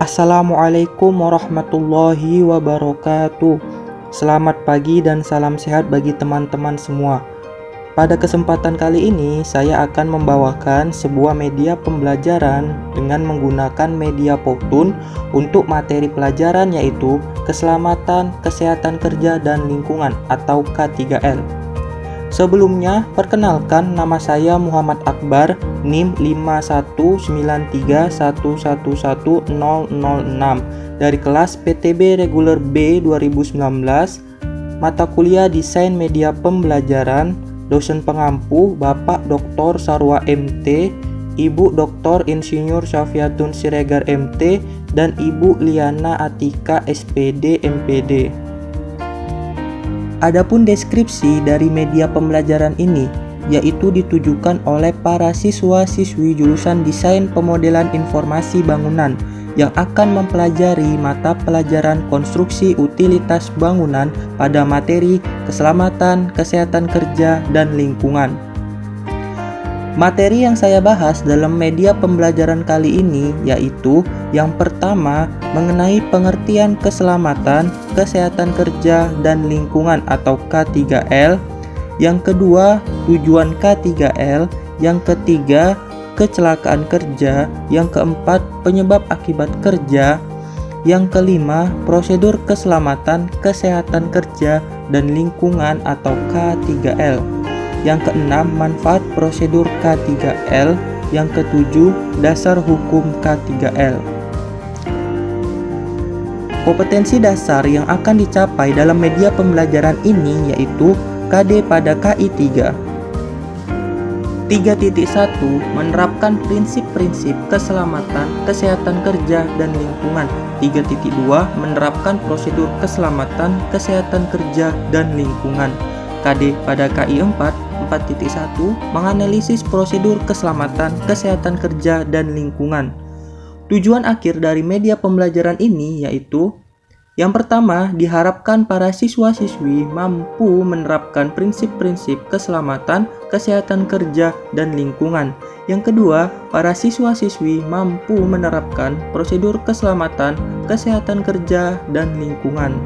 Assalamualaikum warahmatullahi wabarakatuh. Selamat pagi dan salam sehat bagi teman-teman semua. Pada kesempatan kali ini saya akan membawakan sebuah media pembelajaran dengan menggunakan media Powtoon untuk materi pelajaran yaitu Keselamatan, Kesehatan Kerja dan Lingkungan atau K3L. Sebelumnya, perkenalkan nama saya Muhammad Akbar, NIM 51931111006 dari kelas PTB Reguler B 2019, mata kuliah Desain Media Pembelajaran, dosen pengampu Bapak Dr. Sarwa MT, Ibu Dr. Insinyur Syafiatun Siregar MT, dan Ibu Liana Atika SPD MPD. Adapun deskripsi dari media pembelajaran ini yaitu ditujukan oleh para siswa-siswi jurusan Desain Pemodelan Informasi Bangunan yang akan mempelajari mata pelajaran konstruksi utilitas bangunan pada materi keselamatan, kesehatan kerja, dan lingkungan. Materi yang saya bahas dalam media pembelajaran kali ini yaitu yang pertama mengenai pengertian keselamatan, kesehatan kerja, dan lingkungan atau K3L. Yang kedua, tujuan K3L. Yang ketiga, kecelakaan kerja. Yang keempat, penyebab akibat kerja. Yang kelima, prosedur keselamatan, kesehatan kerja, dan lingkungan atau K3L. Yang keenam, manfaat prosedur K3L. Yang ketujuh, dasar hukum K3L. Kompetensi dasar yang akan dicapai dalam media pembelajaran ini yaitu KD pada KI 3. 3.1 menerapkan prinsip-prinsip keselamatan, kesehatan kerja, dan lingkungan. 3.2 menerapkan prosedur keselamatan, kesehatan kerja, dan lingkungan. KD pada KI 4.1 menganalisis prosedur keselamatan, kesehatan kerja, dan lingkungan. Tujuan akhir dari media pembelajaran ini yaitu yang pertama, diharapkan para siswa-siswi mampu menerapkan prinsip-prinsip keselamatan, kesehatan kerja, dan lingkungan. Yang kedua, para siswa-siswi mampu menerapkan prosedur keselamatan, kesehatan kerja, dan lingkungan.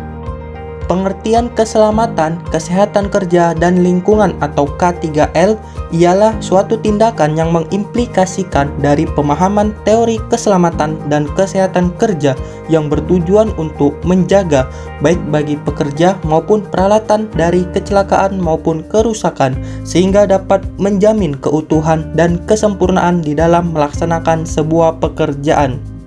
Pengertian keselamatan, kesehatan kerja, dan lingkungan atau K3L ialah suatu tindakan yang mengimplikasikan dari pemahaman teori keselamatan dan kesehatan kerja yang bertujuan untuk menjaga baik bagi pekerja maupun peralatan dari kecelakaan maupun kerusakan sehingga dapat menjamin keutuhan dan kesempurnaan di dalam melaksanakan sebuah pekerjaan.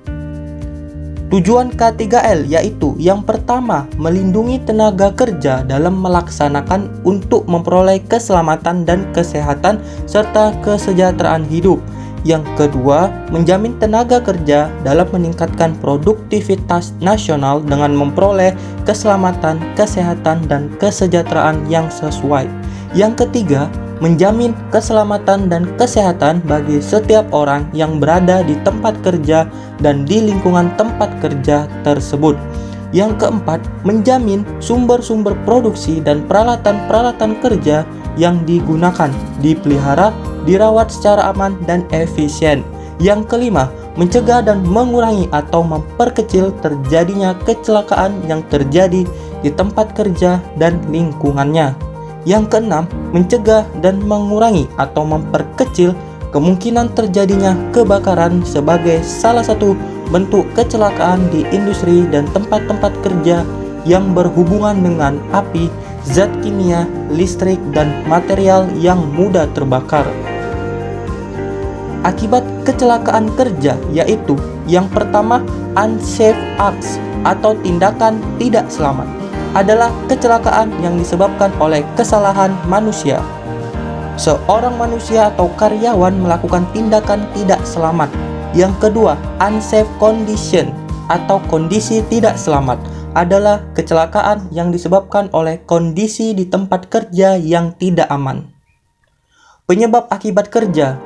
Tujuan K3L yaitu yang pertama, melindungi tenaga kerja dalam melaksanakan untuk memperoleh keselamatan dan kesehatan serta kesejahteraan hidup. Yang kedua, menjamin tenaga kerja dalam meningkatkan produktivitas nasional dengan memperoleh keselamatan, kesehatan, dan kesejahteraan yang sesuai. Yang ketiga, menjamin keselamatan dan kesehatan bagi setiap orang yang berada di tempat kerja dan di lingkungan tempat kerja tersebut. Yang keempat, menjamin sumber-sumber produksi dan peralatan-peralatan kerja yang digunakan, dipelihara, dirawat secara aman dan efisien. Yang kelima, mencegah dan mengurangi atau memperkecil terjadinya kecelakaan yang terjadi di tempat kerja dan lingkungannya. Yang keenam, mencegah dan mengurangi atau memperkecil kemungkinan terjadinya kebakaran sebagai salah satu bentuk kecelakaan di industri dan tempat-tempat kerja yang berhubungan dengan api, zat kimia, listrik, dan material yang mudah terbakar. Akibat kecelakaan kerja yaitu yang pertama, unsafe acts atau tindakan tidak selamat adalah kecelakaan yang disebabkan oleh kesalahan manusia. Seorang manusia atau karyawan melakukan tindakan tidak selamat. Yang kedua, unsafe condition atau kondisi tidak selamat adalah kecelakaan yang disebabkan oleh kondisi di tempat kerja yang tidak aman. Penyebab akibat kerja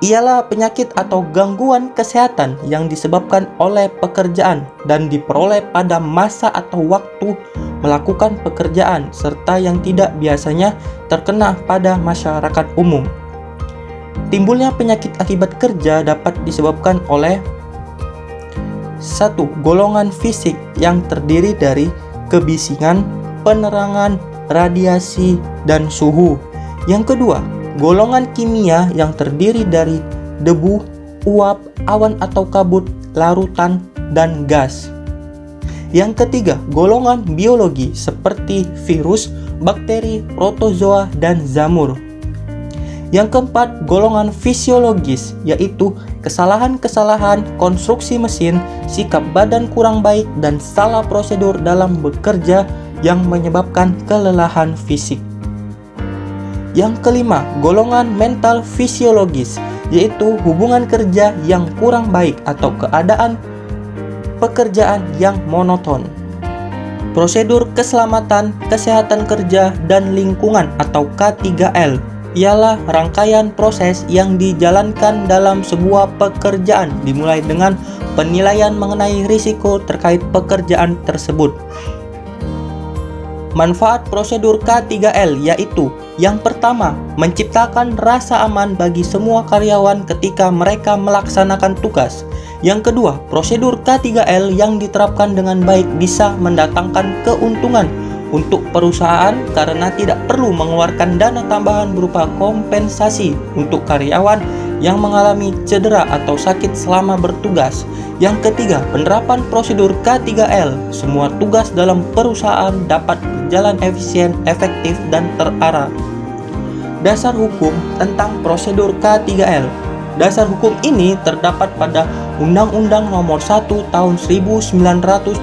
ialah penyakit atau gangguan kesehatan yang disebabkan oleh pekerjaan dan diperoleh pada masa atau waktu melakukan pekerjaan serta yang tidak biasanya terkena pada masyarakat umum. Timbulnya penyakit akibat kerja dapat disebabkan oleh 1. Golongan fisik yang terdiri dari kebisingan, penerangan, radiasi, dan suhu. Yang kedua, golongan kimia yang terdiri dari debu, uap, awan atau kabut, larutan, dan gas. Yang ketiga, golongan biologi seperti virus, bakteri, protozoa, dan jamur. Yang keempat, golongan fisiologis, yaitu kesalahan-kesalahan konstruksi mesin, sikap badan kurang baik, dan salah prosedur dalam bekerja yang menyebabkan kelelahan fisik. Yang kelima, golongan mental fisiologis, yaitu hubungan kerja yang kurang baik atau keadaan pekerjaan yang monoton. Prosedur keselamatan, kesehatan kerja, dan lingkungan atau K3L ialah rangkaian proses yang dijalankan dalam sebuah pekerjaan dimulai dengan penilaian mengenai risiko terkait pekerjaan tersebut. Manfaat prosedur K3L yaitu: yang pertama, menciptakan rasa aman bagi semua karyawan ketika mereka melaksanakan tugas. Yang kedua, prosedur K3L yang diterapkan dengan baik bisa mendatangkan keuntungan untuk perusahaan karena tidak perlu mengeluarkan dana tambahan berupa kompensasi untuk karyawan yang mengalami cedera atau sakit selama bertugas. Yang ketiga, penerapan prosedur K3L, semua tugas dalam perusahaan dapat berjalan efisien, efektif, dan terarah. Dasar hukum tentang prosedur K3L. Dasar hukum ini terdapat pada Undang-Undang Nomor 1 Tahun 1970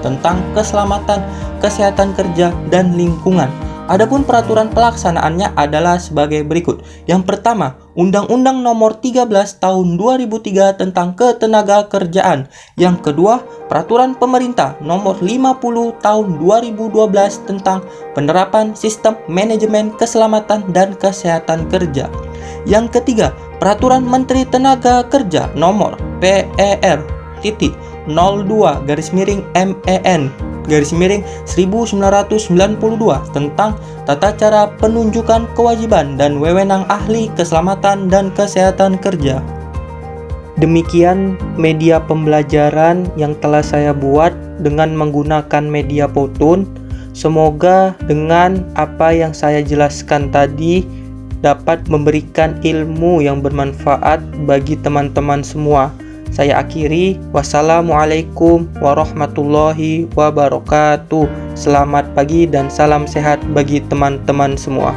tentang Keselamatan, Kesehatan Kerja, dan Lingkungan. Adapun peraturan pelaksanaannya adalah sebagai berikut. Yang pertama, Undang-Undang Nomor 13 Tahun 2003 tentang Ketenagakerjaan. Yang kedua, Peraturan Pemerintah Nomor 50 Tahun 2012 tentang penerapan sistem manajemen keselamatan dan kesehatan kerja. Yang ketiga, Peraturan Menteri Tenaga Kerja Nomor PER.02-MEN-1992 tentang tata cara penunjukan kewajiban dan wewenang ahli keselamatan dan kesehatan kerja. Demikian media pembelajaran yang telah saya buat dengan menggunakan media Powtoon. Semoga dengan apa yang saya jelaskan tadi dapat memberikan ilmu yang bermanfaat bagi teman-teman semua. Saya akhiri, wassalamualaikum warahmatullahi wabarakatuh. Selamat pagi dan salam sehat bagi teman-teman semua.